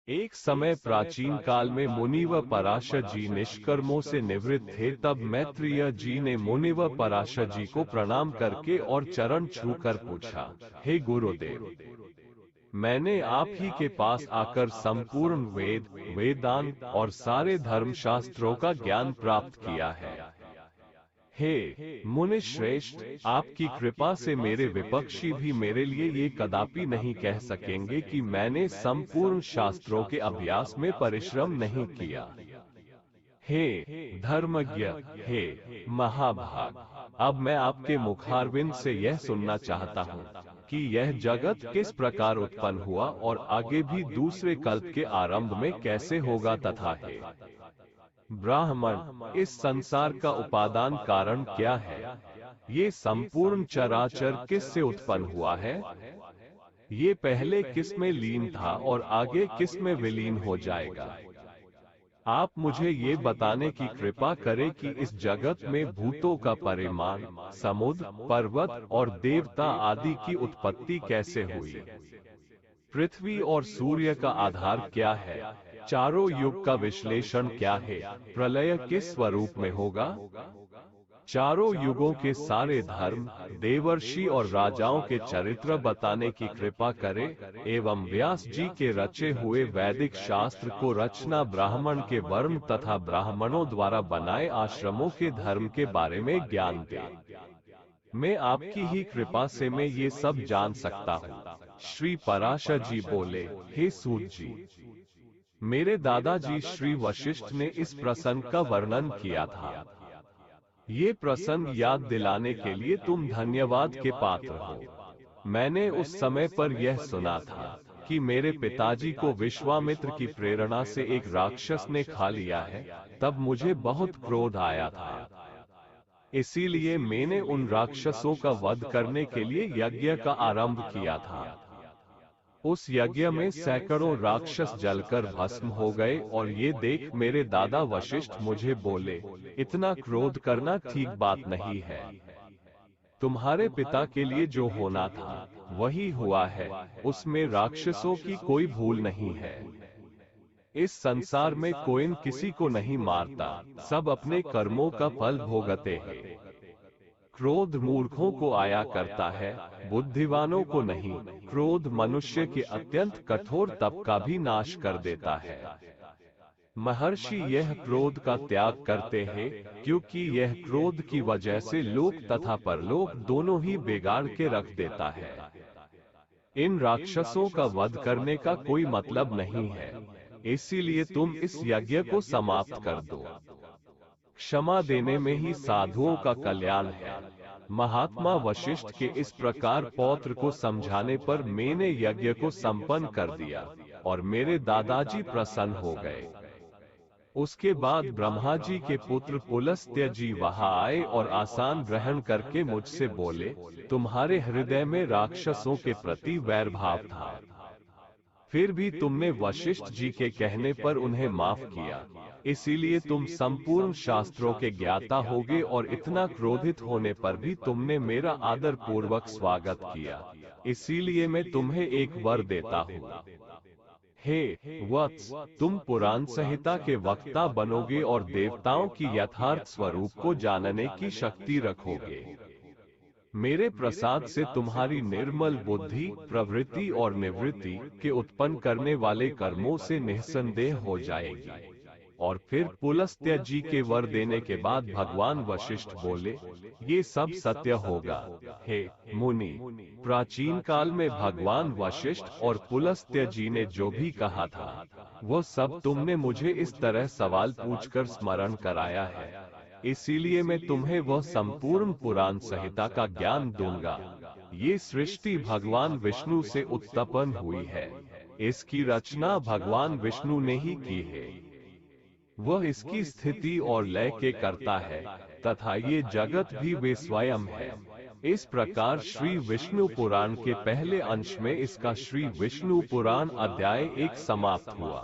एक समय प्राचीन काल में मुनिवर पराशर जी निष्कर्मों से निवृत्त थे। तब मैत्रेय जी ने मुनिवर पराशर जी को प्रणाम करके और चरण छूकर पूछा, हे गुरुदेव, मैंने आप ही के पास आकर संपूर्ण वेद, वेदांत और सारे धर्मशास्त्रों का ज्ञान प्राप्त किया है। हे मुनि श्रेष्ठ, आपकी कृपा से मेरे विपक्षी भी मेरे लिए ये कदापि नहीं कह सकेंगे कि मैंने संपूर्ण शास्त्रों के अभ्यास में परिश्रम नहीं किया। हे धर्मज्ञ, हे महाभाग, अब मैं आपके मुखारविंद से यह सुनना चाहता हूँ कि यह जगत किस प्रकार उत्पन्न हुआ और आगे भी दूसरे कल्प के आरंभ में कैसे होगा, तथा हे ब्राह्मण, इस संसार का उपादान कारण क्या है? ये संपूर्ण चराचर किस से उत्पन्न हुआ है? ये पहले किस में लीन था और आगे किस में विलीन हो जाएगा? आप मुझे ये बताने की कृपा करें कि इस जगत में भूतों का परिमाण, समुद्र, पर्वत और देवता आदि की उत्पत्ति कैसे हुई? पृथ्वी और सूर्य का आधार क्या है? चारों युग का विश्लेषण क्या है? प्रलय किस स्वरूप में होगा? चारों युगों के सारे धर्म, देवर्षि और राजाओं के चरित्र बताने की कृपा करें एवं व्यास जी के रचे हुए वैदिक शास्त्र को रचना ब्राह्मण के वर्ण तथा ब्राह्मणों द्वारा बनाए आश्रमों के धर्म के बारे में ज्ञान दें। मैं आपकी ही कृपा से मैं ये सब जान सकता हूँ। श्री पराशर जी बोले, हे सूत जी, मेरे दादाजी श्री वशिष्ठ ने इस प्रसंग का वर्णन किया था। ये प्रसंग याद दिलाने के लिए तुम धन्यवाद के पात्र हो। मैंने उस समय पर यह सुना था कि मेरे पिताजी को विश्वामित्र की प्रेरणा से एक राक्षस ने खा लिया है। तब मुझे बहुत क्रोध आया था। इसीलिए मैंने उन राक्षसों का वध करने के लिए यज्ञ का आरंभ किया था। उस यज्ञ में सैकड़ों राक्षस जलकर भस्म हो गए और ये देख मेरे दादा वशिष्ठ मुझे बोले, इतना क्रोध करना ठीक बात नहीं है। तुम्हारे पिता के लिए जो होना था वही हुआ है, उसमें राक्षसों की कोई भूल नहीं है। इस संसार में कोई किसी को नहीं मारता, सब अपने कर्मों का फल भोगते हैं। क्रोध मूर्खों को आया करता है, बुद्धिवानों को नहीं। क्रोध मनुष्य के अत्यंत कठोर तप का भी नाश कर देता है। महर्षि यह क्रोध का त्याग करते हैं, क्योंकि यह क्रोध की वजह से लोक तथा परलोक दोनों ही बिगाड़ के रख देता है। इन राक्षसों का वध करने का कोई मतलब नहीं है, इसीलिए तुम इस यज्ञ को समाप्त कर दो। क्षमा देने में ही साधुओं का कल्याण है। महात्मा वशिष्ठ के इस प्रकार पौत्र को समझाने पर मैंने यज्ञ को संपन्न कर दिया और मेरे दादाजी प्रसन्न हो गए। उसके बाद ब्रह्मा जी के पुत्र पुलस्त्य जी वहां आए और आसन ग्रहण करके मुझसे बोले, तुम्हारे हृदय में राक्षसों के प्रति वैर भाव था, फिर भी तुमने वशिष्ठ जी के कहने पर उन्हें माफ किया, इसीलिए तुम संपूर्ण शास्त्रों के ज्ञाता होगे और इतना क्रोधित होने पर भी तुमने मेरा आदर पूर्वक स्वागत किया, इसीलिए मैं तुम्हें एक वर देता हूँ। हे वत्स, तुम पुराण संहिता के वक्ता बनोगे और देवताओं की यथार्थ स्वरूप को जानने की शक्ति रखोगे। मेरे प्रसाद से तुम्हारी निर्मल बुद्धि, प्रवृत्ति और निवृत्ति के उत्पन्न करने वाले कर्मों से निस्संदेह हो जाएगी। और फिर पुलस्त्य जी के वर देने के बाद भगवान वशिष्ठ बोले, ये सब सत्य होगा। हे मुनि, प्राचीन काल में भगवान वशिष्ठ और पुलस्त्य जी ने जो भी कहा था वो सब तुमने मुझे इस तरह सवाल पूछकर स्मरण कराया है, इसीलिए मैं तुम्हें वह संपूर्ण पुराण संहिता का ज्ञान दूंगा। ये सृष्टि भगवान विष्णु से उत्पन्न हुई है, इसकी रचना भगवान विष्णु ने ही की है। वह इसकी स्थिति और लय के करता है तथा ये जगत भी वे स्वयं है। इस प्रकार श्री विष्णु पुराण के पहले अंश में इसका श्री विष्णु पुराण अध्याय 1 समाप्त हुआ।